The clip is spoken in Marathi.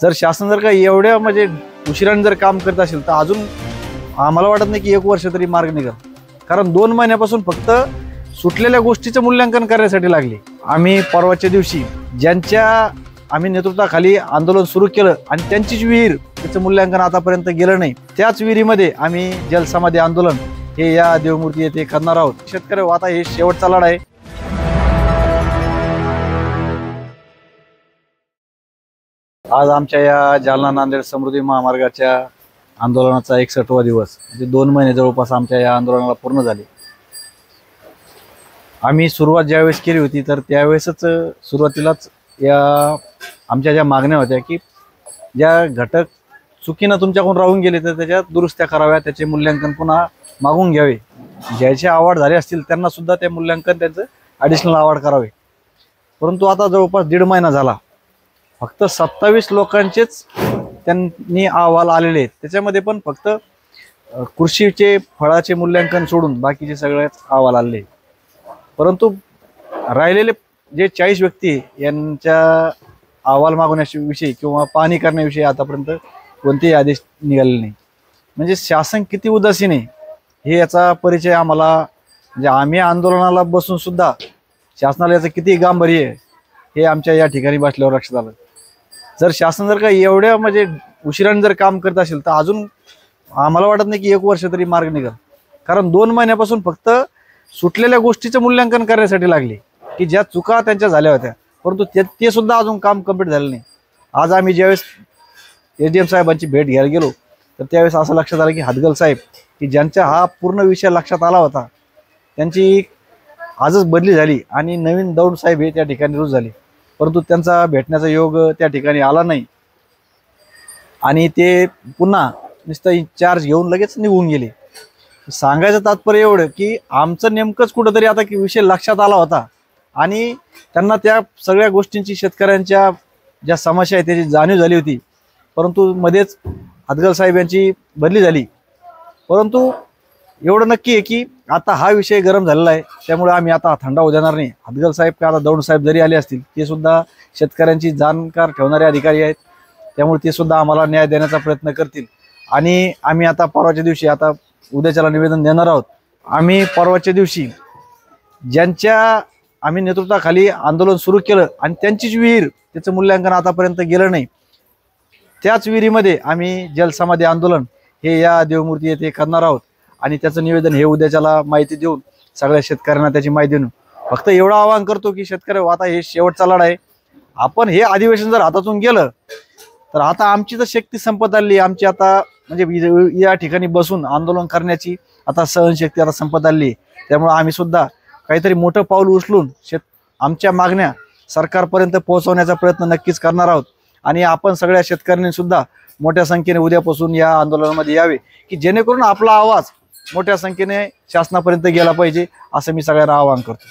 जर शासन जर का एवढ्या म्हणजे उशिराने जर काम करत असेल तर अजून आम्हाला वाटत नाही की 1 वर्ष तरी मार्ग निघेल, कारण 2 महिन्यापासून फक्त सुटलेल्या गोष्टीचं मूल्यांकन करण्यासाठी लागले। आम्ही परवाच्या दिवशी ज्यांच्या आम्ही नेतृत्वाखाली आंदोलन सुरू केलं आणि त्यांचीच विहीर त्याचं मूल्यांकन आतापर्यंत गेलं नाही, त्याच विहिरीमध्ये आम्ही जलसमाधी आंदोलन हे या देवमूर्ती येथे करणार आहोत। शेतकरी आता हे शेवटचा लढा आहे। आज आमच्या या जालना नांदेड समृद्धी महामार्गाच्या आंदोलनाचा 61वा दिवस, म्हणजे 2 महिने जवळपास आमच्या या आंदोलनाला पूर्ण झाले। आम्ही सुरुवात ज्यावेळेस केली होती तर त्यावेळेसच सुरुवातीलाच या आमच्या ज्या मागण्या होत्या की ज्या घटक चुकीनं तुमच्याकडून राहून गेले तर त्याच्यात दुरुस्त्या कराव्या, त्याचे मूल्यांकन पुन्हा मागून घ्यावे, ज्याचे अवॉर्ड झाले असतील त्यांना सुद्धा ते मूल्यांकन त्यांचं ॲडिशनल अवॉर्ड करावे। परंतु आता जवळपास 1.5 महिना झाला, फक्त 27 लोकांचेच त्यांनी अहवाल आलेले आहेत। त्याच्यामध्ये पण फक्त कृषीचे फळाचे मूल्यांकन सोडून बाकीचे सगळेच अहवाल आलेले। परंतु राहिलेले जे 40 व्यक्ती यांच्या अहवाल मागवण्याविषयी किंवा पाहणी करण्याविषयी आतापर्यंत कोणतेही आदेश निघालेले नाही। म्हणजे शासन किती उदासीन आहे हे याचा परिचय आम्हाला, म्हणजे आम्ही आंदोलनाला बसून सुद्धा शासनाला याचं किती गांभीर्य आहे हे आमच्या या ठिकाणी बसल्यावर लक्षात आलं। जर शासन जर का एवढ्या म्हणजे उशिराने जर काम करत असेल तर अजून आम्हाला वाटत नाही की 1 वर्ष तरी मार्ग निघेल, कारण 2 महिन्यापासून फक्त सुटलेल्या गोष्टीचं मूल्यांकन करण्यासाठी लागले की ज्या चुका त्यांच्या झाल्या होत्या, परंतु ते सुद्धा अजून काम कंप्लीट झालं नाही। आज आम्ही ज्यावेळेस SDM साहेबांची भेट घ्यायला गेलो तर त्यावेळेस असं लक्षात आलं की हादगल साहेब की ज्यांचा हा पूर्ण विषय लक्षात आला होता त्यांची आजच बदली झाली आणि नवीन दौंड साहेब हे त्या ठिकाणी रुजू झाले, परंतु त्यांचा भेटण्याचा योग त्या ठिकाणी आला नाही आणि ते पुन्हा नुसतं चार्ज घेऊन लगेच निघून गेले। सांगायचं तात्पर्य एवढं की आमचं नेमकंच कुठंतरी आता की विषय लक्षात आला होता आणि त्यांना त्या सगळ्या गोष्टींची शेतकऱ्यांच्या ज्या समस्या आहेत त्याची जाणीव झाली होती, परंतु मध्येच हादगल साहेब यांची बदली झाली। परंतु एवढं नक्की आहे की आता हा विषय गरम झालेला आहे, त्यामुळे आम्ही आता थंडा होऊ देणार नाही। हादगल साहेब का आता दौंड साहेब जरी आले असतील ते सुद्धा शेतकऱ्यांची जाणकार ठेवणारे अधिकारी आहेत, त्यामुळे ते सुद्धा आम्हाला न्याय देण्याचा प्रयत्न करतील आणि आम्ही आता परवाच्या दिवशी आता उद्याच्याला निवेदन देणार आहोत। आम्ही परवाच्या दिवशी ज्यांच्या आम्ही नेतृत्वाखाली आंदोलन सुरू केलं आणि त्यांचीच विहीर त्याचं मूल्यांकन आतापर्यंत गेलं नाही, त्याच विहिरीमध्ये आम्ही जलसमाधी आंदोलन हे या देवमूर्ती येथे करणार आहोत आणि त्याचं निवेदन हे उद्याच्याला माहिती देऊन सगळ्या शेतकऱ्यांना त्याची माहिती देऊन फक्त एवढं आवाहन करतो की शेतकरी आता हे शेवटचा लढा आहे। आपण हे अधिवेशन जर हातातून गेलं तर आता आमची तर शक्ती संपत आली, आमची आता म्हणजे या ठिकाणी बसून आंदोलन करण्याची आता सहनशक्ती आता संपत आली। त्यामुळे आम्ही सुद्धा काहीतरी मोठं पाऊल उचलून आमच्या मागण्या सरकारपर्यंत पोहोचवण्याचा प्रयत्न नक्कीच करणार आहोत आणि आपण सगळ्या शेतकऱ्यांनी सुद्धा मोठ्या संख्येने उद्यापासून या आंदोलनामध्ये यावे की जेणेकरून आपला आवाज मोठ्या संख्येने शासनापर्यंत गेला पाहिजे, असं मी सगळ्यांना आवाहन करतो।